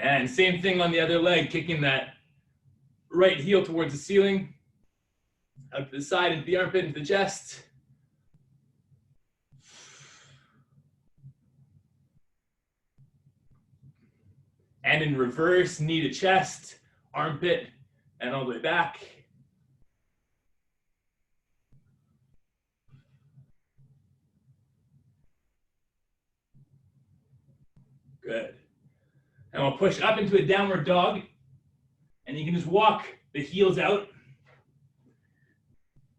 And same thing on the other leg, kicking that right heel towards the ceiling, out to the side, into the armpit, into the chest. And in reverse, knee to chest, armpit, and all the way back. Good. And we'll push up into a downward dog. And you can just walk the heels out,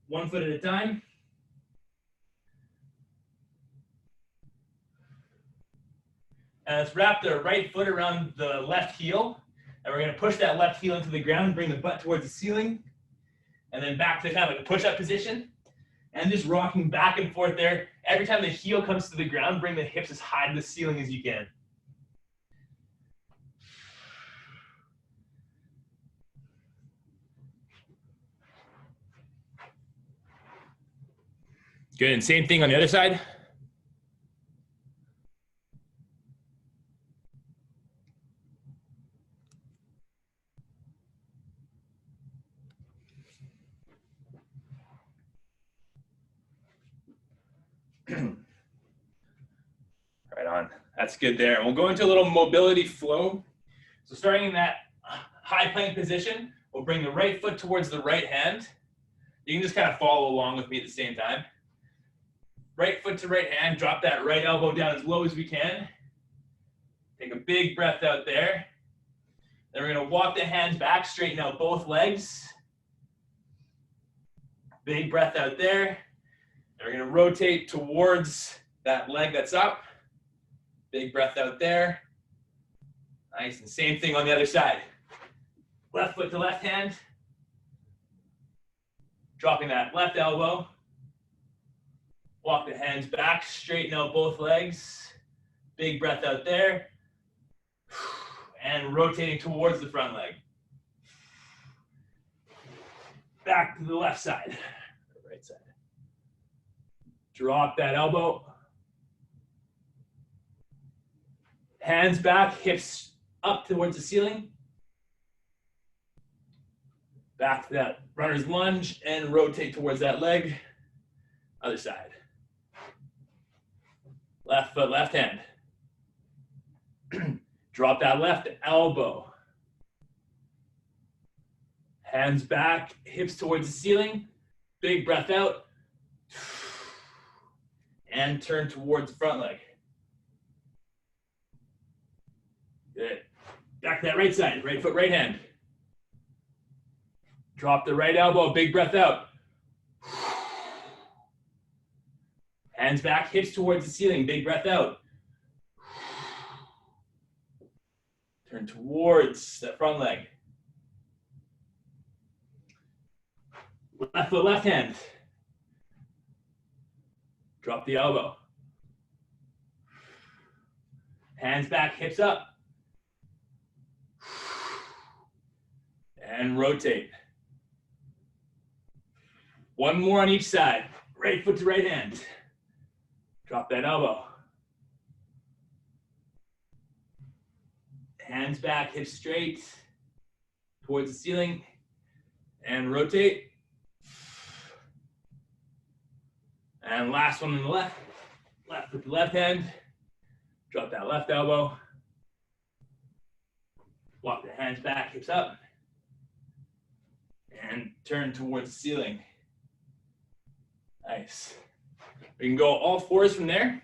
1 foot at a time. And let's wrap the right foot around the left heel. And we're going to push that left heel into the ground, bring the butt towards the ceiling. And then back to kind of like a push-up position. And just rocking back and forth there. Every time the heel comes to the ground, bring the hips as high to the ceiling as you can. Good, and same thing on the other side. Right on, that's good there. And we'll go into a little mobility flow. So starting in that high plank position, we'll bring the right foot towards the right hand. You can just kind of follow along with me at the same time. Right foot to right hand, drop that right elbow down as low as we can. Take a big breath out there. Then we're going to walk the hands back, straighten out both legs. Big breath out there. And we're going to rotate towards that leg that's up. Big breath out there. Nice, and same thing on the other side. Left foot to left hand. Dropping that left elbow. Walk the hands back, straighten out both legs. Big breath out there. And rotating towards the front leg. Back to the left side, right side. Drop that elbow. Hands back, hips up towards the ceiling. Back to that runner's lunge and rotate towards that leg. Other side. Left foot, left hand. Drop that left elbow. Hands back, hips towards the ceiling. Big breath out. And turn towards the front leg. Good. Back to that right side, right foot, right hand. Drop the right elbow, big breath out. Hands back, hips towards the ceiling, big breath out. Turn towards that front leg. Left foot, left hand. Drop the elbow. Hands back, hips up. And rotate. One more on each side. Right foot to right hand. Drop that elbow. Hands back, hips straight towards the ceiling. And rotate. And last one on the left. Left with the left hand. Drop that left elbow. Walk the hands back, hips up. And turn towards the ceiling. Nice. We can go all fours from there.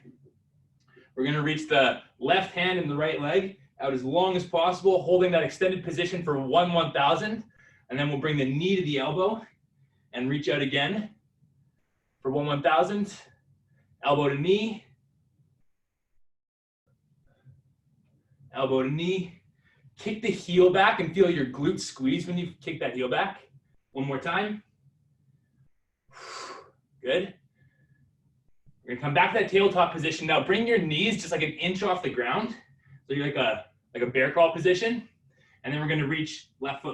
We're going to reach the left hand and the right leg out as long as possible, holding that extended position for 1/1000. And then we'll bring the knee to the elbow and reach out again for 1/1000. Elbow to knee. Elbow to knee. Kick the heel back and feel your glutes squeeze when you kick that heel back. One more time. Good. We're gonna come back to that tabletop position. Now bring your knees just like an inch off the ground. So you're like a bear crawl position. And then we're gonna reach left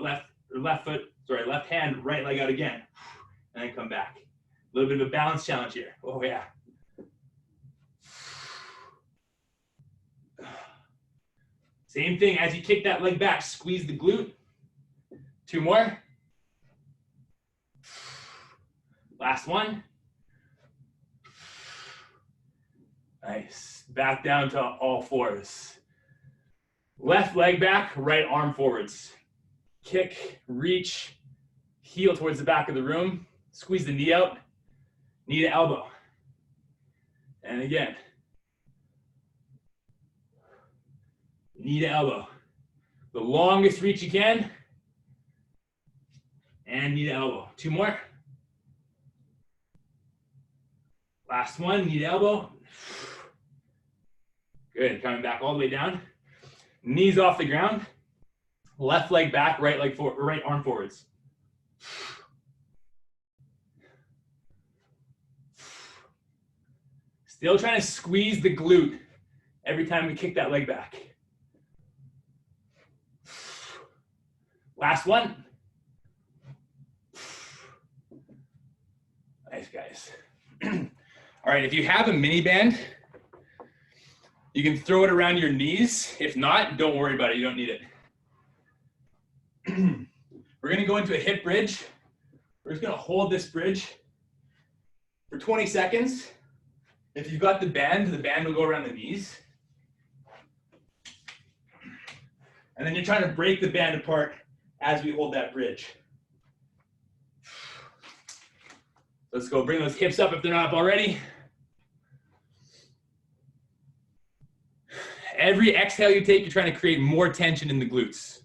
hand, right leg out again. And then come back. A little bit of a balance challenge here. Oh yeah. Same thing, as you kick that leg back, squeeze the glute. 2 more. Last one. Nice. Back down to all fours. Left leg back, right arm forwards. Kick, reach, heel towards the back of the room. Squeeze the knee out, knee to elbow. And again. Knee to elbow. The longest reach you can. And knee to elbow. 2 more. Last one, knee to elbow. Good, coming back all the way down. Knees off the ground. Left leg back, right leg forward, right arm forwards. Still trying to squeeze the glute every time we kick that leg back. Last one. Nice, guys. All right, if you have a mini band, you can throw it around your knees. If not, don't worry about it. You don't need it. We're going to go into a hip bridge. We're just going to hold this bridge for 20 seconds. If you've got the band will go around the knees. And then you're trying to break the band apart as we hold that bridge. Let's go. Bring those hips up if they're not up already. Every exhale you take, you're trying to create more tension in the glutes.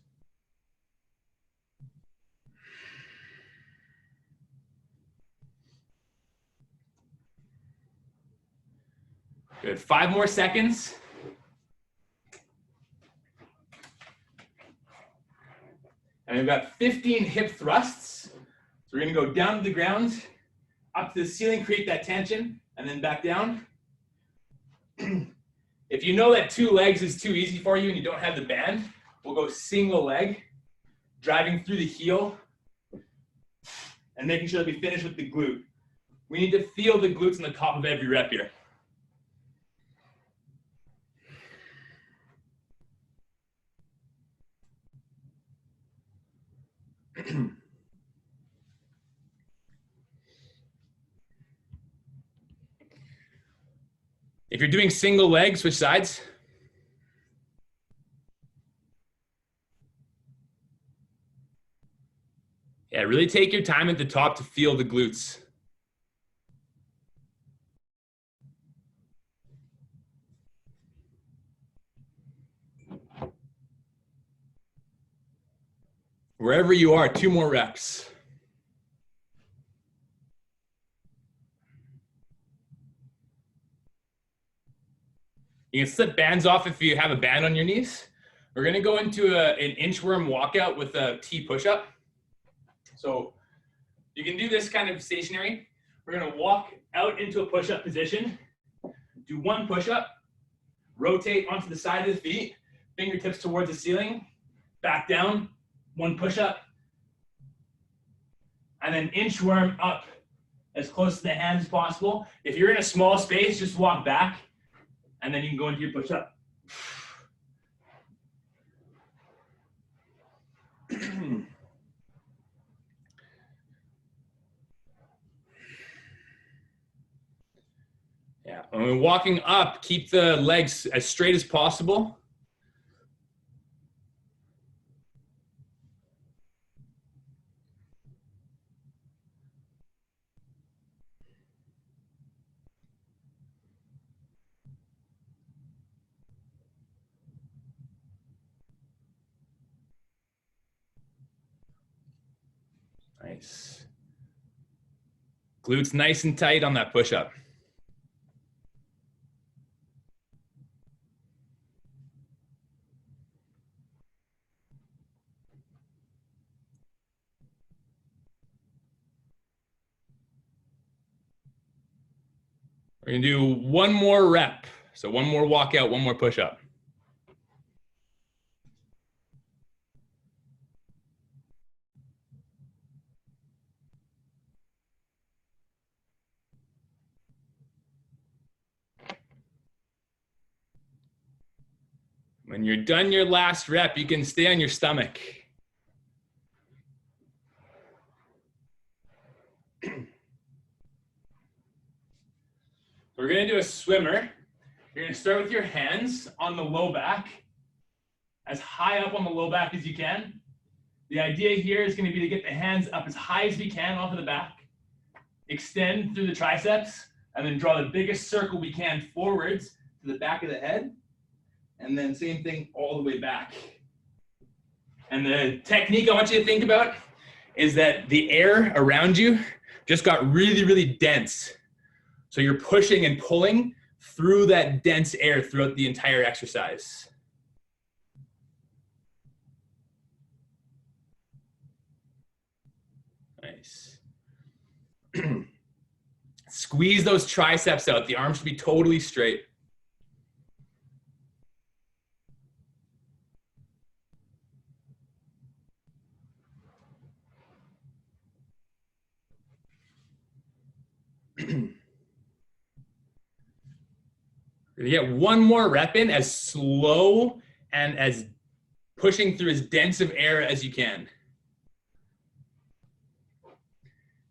Good. 5 more seconds. And we've got 15 hip thrusts. So we're going to go down to the ground, up to the ceiling, create that tension, and then back down. If you know that 2 legs is too easy for you and you don't have the band, we'll go single leg, driving through the heel, and making sure that we finish with the glute. We need to feel the glutes on the top of every rep here. If you're doing single leg, switch sides. Yeah, really take your time at the top to feel the glutes. Wherever you are, 2 more reps. You can slip bands off if you have a band on your knees. We're going to go into an inchworm walkout with a T push-up. So you can do this kind of stationary. We're going to walk out into a push-up position, do 1 push-up, rotate onto the side of the feet, fingertips towards the ceiling, back down, 1 push-up, and then inchworm up as close to the hands as possible. If you're in a small space, just walk back, and then you can go into your push-up. Yeah, when we're walking up, keep the legs as straight as possible. Nice. Glutes nice and tight on that push-up. We're gonna do 1 more rep. So 1 more walkout, 1 more push-up. When you're done your last rep, you can stay on your stomach. We're gonna do a swimmer. You're gonna start with your hands on the low back, as high up on the low back as you can. The idea here is gonna be to get the hands up as high as we can off of the back, extend through the triceps, and then draw the biggest circle we can forwards to the back of the head. And then same thing all the way back. And the technique I want you to think about is that the air around you just got really, really dense. So you're pushing and pulling through that dense air throughout the entire exercise. Nice. Squeeze those triceps out. The arms should be totally straight. You get one more rep in as slow and as pushing through as dense of air as you can.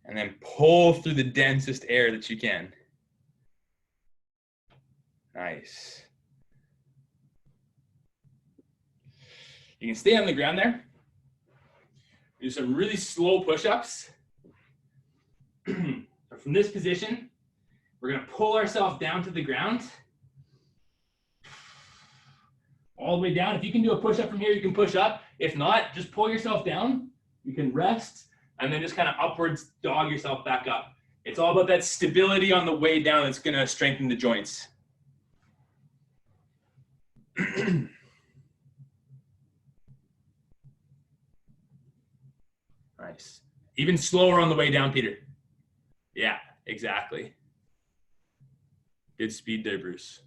And then pull through the densest air that you can. Nice. You can stay on the ground there. Do some really slow push-ups. From this position, we're gonna pull ourselves down to the ground. All the way down. If you can do a push-up from here, you can push up. If not, just pull yourself down. You can rest and then just kind of upwards dog yourself back up. It's all about that stability on the way down that's gonna strengthen the joints. Nice. Even slower on the way down, Peter. Yeah, exactly. Good speed there, Bruce.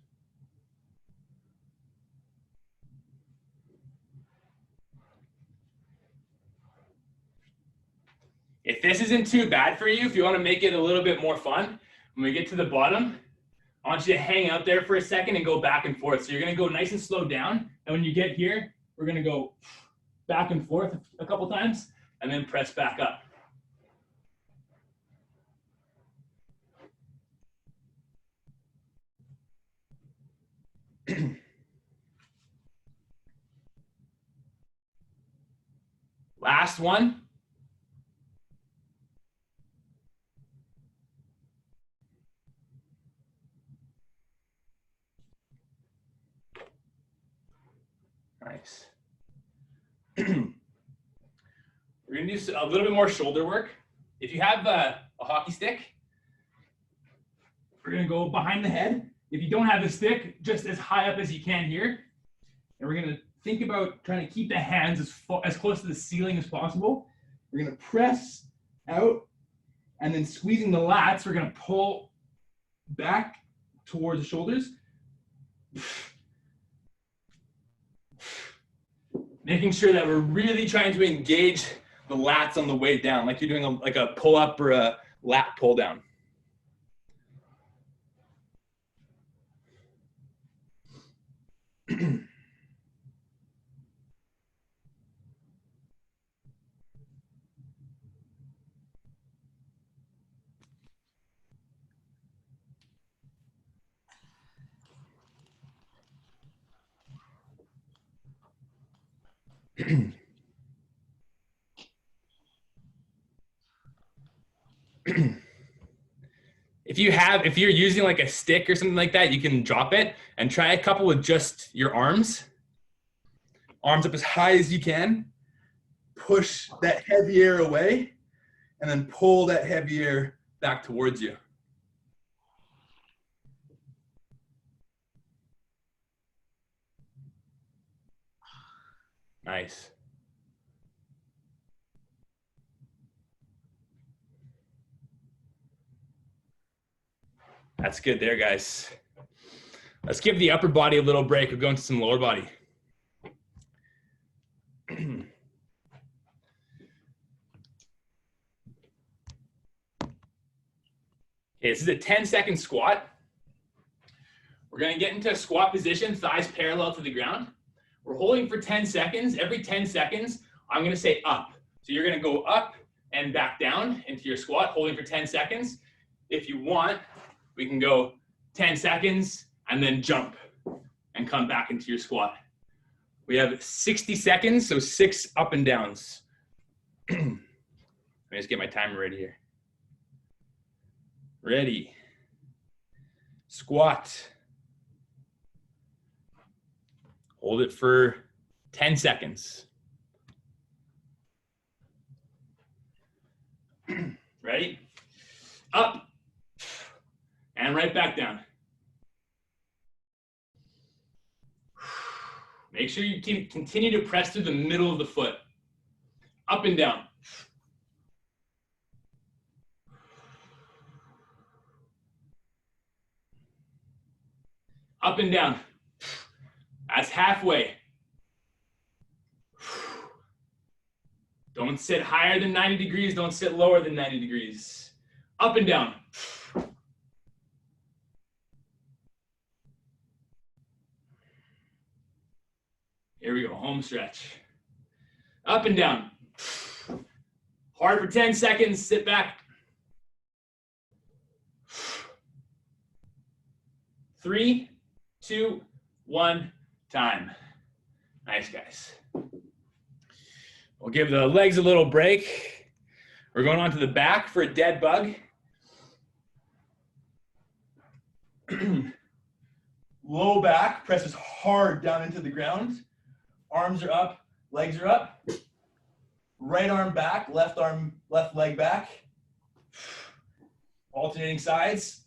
If this isn't too bad for you, if you want to make it a little bit more fun, when we get to the bottom, I want you to hang out there for a second and go back and forth. So you're going to go nice and slow down. And when you get here, we're going to go back and forth a couple times and then press back up. Last one. Nice. We're going to do a little bit more shoulder work. If you have a hockey stick, we're going to go behind the head. If you don't have the stick, just as high up as you can here. And we're going to think about trying to keep the hands as close to the ceiling as possible. We're going to press out and then squeezing the lats, we're going to pull back towards the shoulders. Making sure that we're really trying to engage the lats on the way down, like you're doing like a pull up or a lat pull down. If you're using like a stick or something like that, you can drop it and try a couple with just your arms. Arms up as high as you can. Push that heavy air away and then pull that heavy air back towards you. Nice. That's good there, guys. Let's give the upper body a little break. We'll go into some lower body. Okay, this is a 10-second squat. We're going to get into a squat position, thighs parallel to the ground. We're holding for 10 seconds. Every 10 seconds, I'm gonna say up. So you're gonna go up and back down into your squat, holding for 10 seconds. If you want, we can go 10 seconds and then jump and come back into your squat. We have 60 seconds, so 6 up and downs. Let me just get my timer ready here. Ready. Squat. Hold it for 10 seconds. Ready? Up. And right back down. Make sure you continue to press through the middle of the foot. Up and down. Up and down. That's halfway. Don't sit higher than 90 degrees. Don't sit lower than 90 degrees. Up and down. Here we go, home stretch. Up and down. Hard for 10 seconds, sit back. 3, 2, 1, time. Nice, guys. We'll give the legs a little break. We're going on to the back for a dead bug. Low back, presses hard down into the ground. Arms are up, legs are up. Right arm back, left leg back. Alternating sides.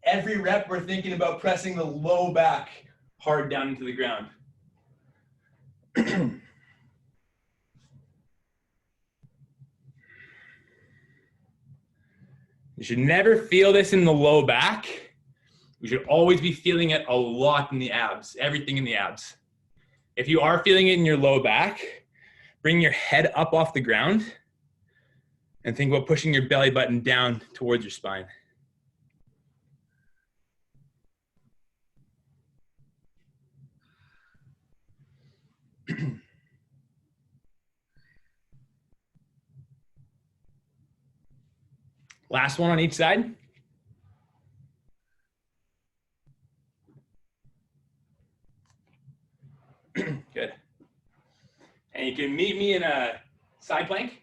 Every rep, we're thinking about pressing the low back hard down into the ground. You should never feel this in the low back. We should always be feeling it a lot in the abs, everything in the abs. If you are feeling it in your low back, bring your head up off the ground and think about pushing your belly button down towards your spine. Last one on each side. Good. And you can meet me in a side plank.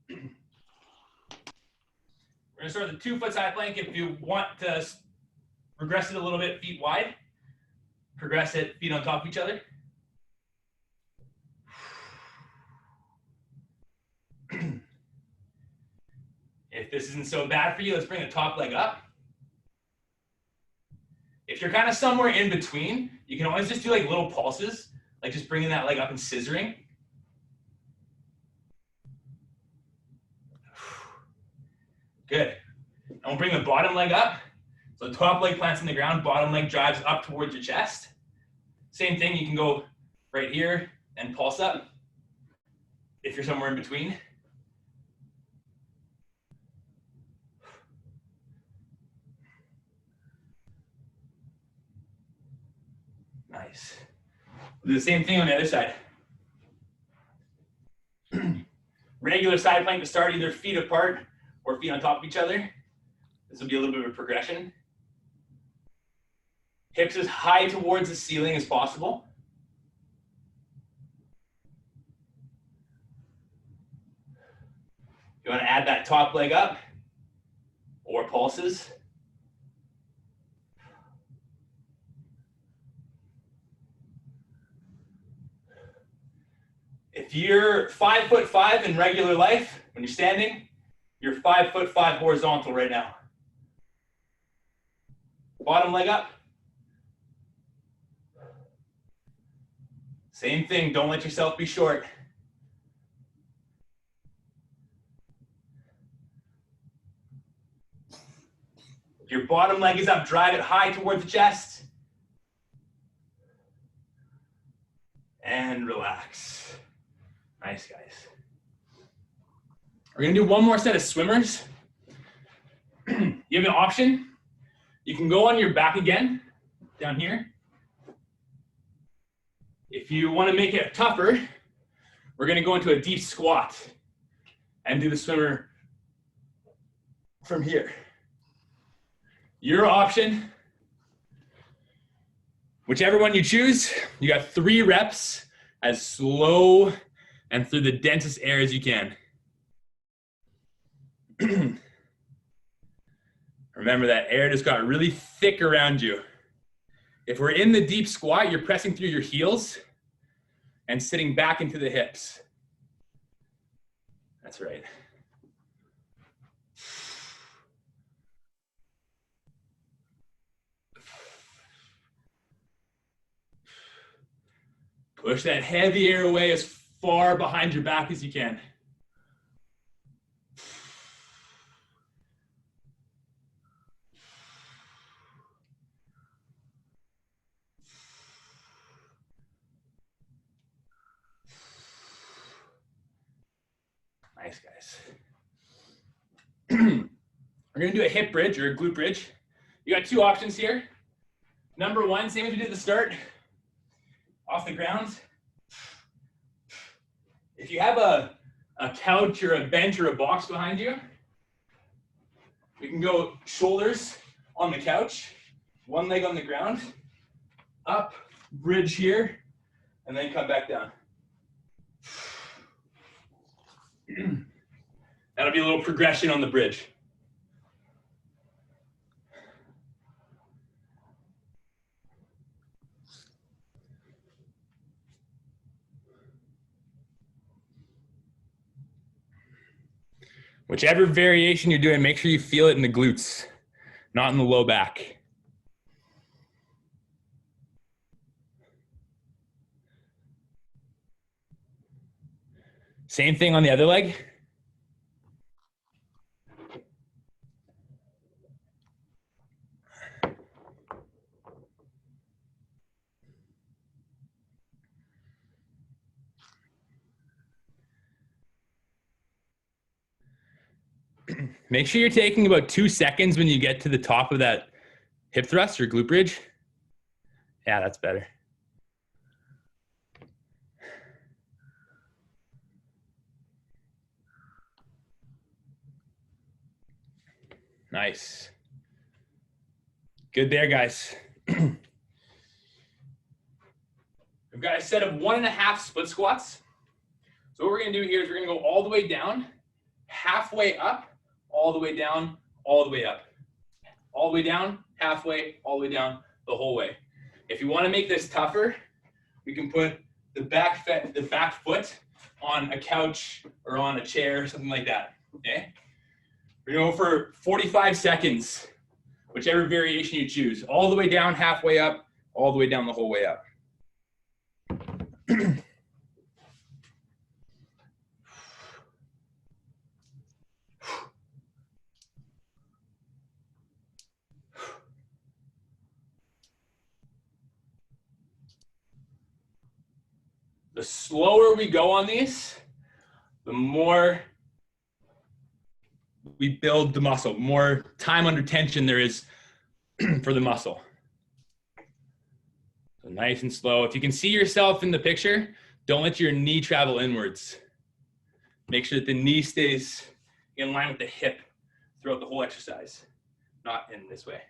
We're gonna start with a 2-foot side plank. If you want to regress it a little bit, feet wide, progress it, feet on top of each other. If this isn't so bad for you, let's bring the top leg up. If you're kind of somewhere in between, you can always just do like little pulses, like just bringing that leg up and scissoring. Good. And we'll bring the bottom leg up. So top leg plants in the ground, bottom leg drives up towards your chest. Same thing, you can go right here and pulse up if you're somewhere in between. Nice. We'll do the same thing on the other side. Regular side plank to start, either feet apart or feet on top of each other. This will be a little bit of a progression. Hips as high towards the ceiling as possible. You want to add that top leg up or pulses. If you're 5'5" in regular life, when you're standing, you're 5'5" horizontal right now. Bottom leg up. Same thing, don't let yourself be short. Your bottom leg is up, drive it high towards the chest. And relax. Nice, guys. We're gonna do one more set of swimmers. You have an option. You can go on your back again, down here. If you want to make it tougher, we're going to go into a deep squat and do the swimmer from here. Your option, whichever one you choose, you got 3 reps as slow and through the densest air as you can. Remember that air just got really thick around you. If we're in the deep squat, you're pressing through your heels and sitting back into the hips. That's right. Push that heavy air away as far behind your back as you can. Nice, guys. We're going to do a hip bridge or a glute bridge. You got 2 options here. Number 1, same as we did at the start. Off the ground. If you have a couch or a bench or a box behind you, we can go shoulders on the couch, 1 leg on the ground, up, bridge here, and then come back down. That'll be a little progression on the bridge. Whichever variation you're doing, make sure you feel it in the glutes, not in the low back. Same thing on the other leg. Make sure you're taking about 2 seconds when you get to the top of that hip thrust or glute bridge. Yeah, that's better. Nice. Good there, guys. We've got a set of 1.5 split squats. So what we're going to do here is we're going to go all the way down, halfway up, all the way down, all the way up. All the way down, halfway, all the way down, the whole way. If you want to make this tougher, we can put the back foot on a couch or on a chair, something like that, okay? We're going to go for 45 seconds, whichever variation you choose. All the way down, halfway up, all the way down, the whole way up. The slower we go on these, the more we build the muscle, more time under tension there is for the muscle. So nice and slow. If you can see yourself in the picture, don't let your knee travel inwards. Make sure that the knee stays in line with the hip throughout the whole exercise, not in this way.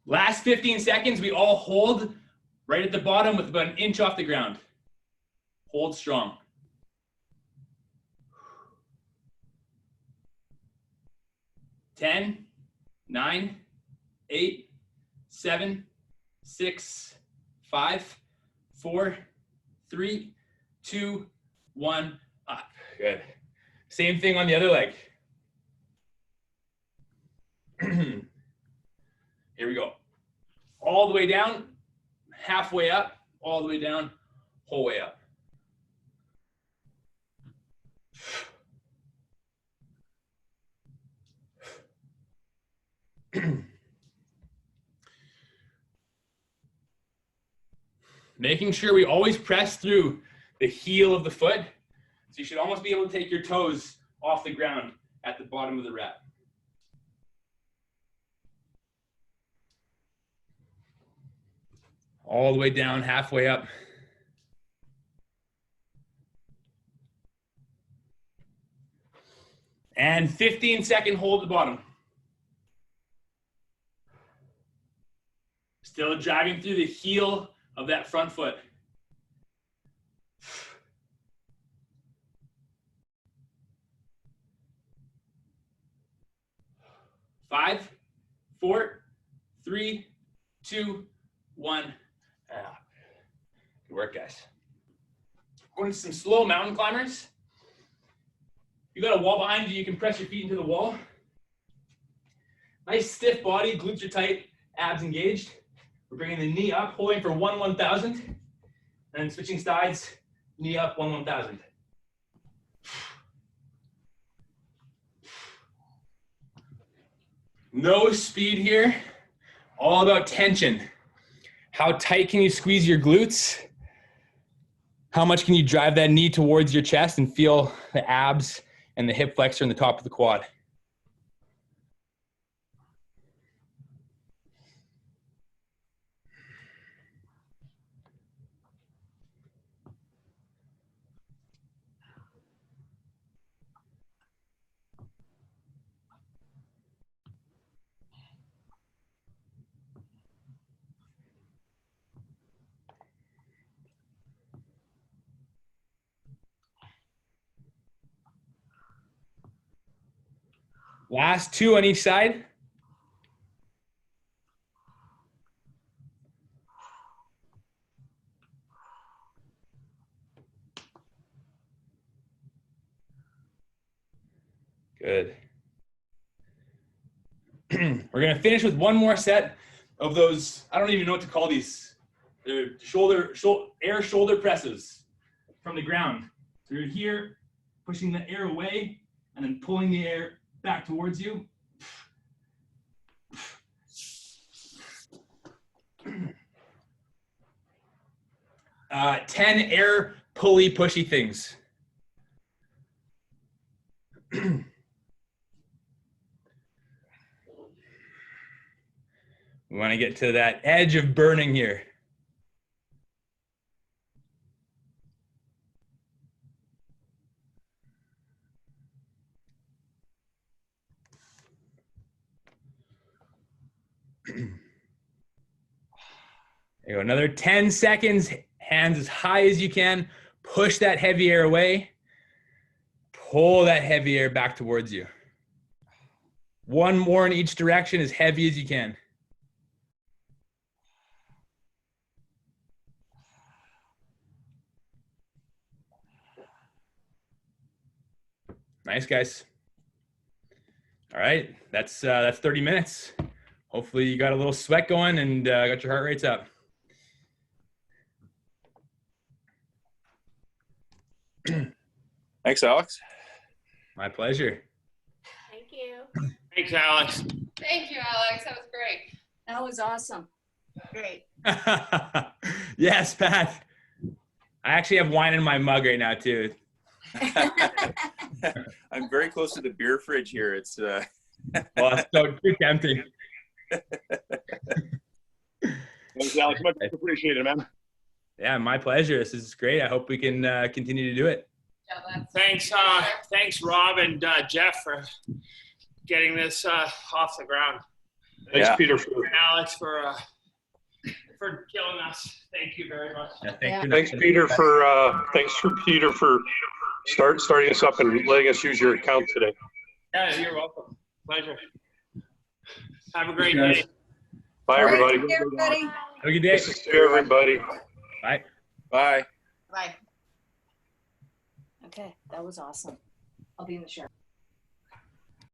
Last 15 seconds, we all hold right at the bottom with about 1 inch off the ground. Hold strong. Ten, 9, 8, 7, 6, 5, 4, 3, 2, 1, up. Good. Same thing on the other leg. Here we go. All the way down, halfway up, all the way down, whole way up. Making sure we always press through the heel of the foot. So you should almost be able to take your toes off the ground at the bottom of the rep. All the way down, halfway up. And 15-second hold at the bottom. Still driving through the heel of that front foot. 5, 4, 3, 2, 1. Good work, guys. Going to some slow mountain climbers. You got a wall behind you, you can press your feet into the wall. Nice stiff body, glutes are tight, abs engaged. We're bringing the knee up, holding for 1/1000, and then switching sides, knee up, 1/1000. No speed here, all about tension. How tight can you squeeze your glutes? How much can you drive that knee towards your chest and feel the abs and the hip flexor in the top of the quad? Last 2 on each side. Good. We're going to finish with one more set of those, I don't even know what to call these. They're air shoulder presses from the ground. So you're here, pushing the air away, and then pulling the air back towards you. 10 air pulley pushy things. We want to get to that edge of burning here. There you go. Another 10 seconds. Hands as high as you can. Push that heavy air away. Pull that heavy air back towards you. One more in each direction, as heavy as you can. Nice, guys. All right, that's 30 minutes. Hopefully you got a little sweat going and got your heart rates up. Thanks, Alex. My pleasure. Thank you. Thanks, Alex. Thank you, Alex. That was great. That was awesome. Great. Yes, Pat. I actually have wine in my mug right now too. I'm very close to the beer fridge here. It's well, it's so too tempting. Thanks, Alex. Much appreciated, man. Yeah, my pleasure. This is great. I hope we can continue to do it. Thanks, Rob and Jeff for getting this off the ground. Thanks, Yeah. Peter. And Alex for killing us. Thank you very much. Yeah, Thanks, Peter, for starting us up and letting us use your account today. Yeah, you're welcome. Pleasure. Have a great day. Bye, everybody. Bye, everybody. Have a good day. Nice to see everybody. Bye. bye. Bye. Okay, that was awesome. I'll be in the shower.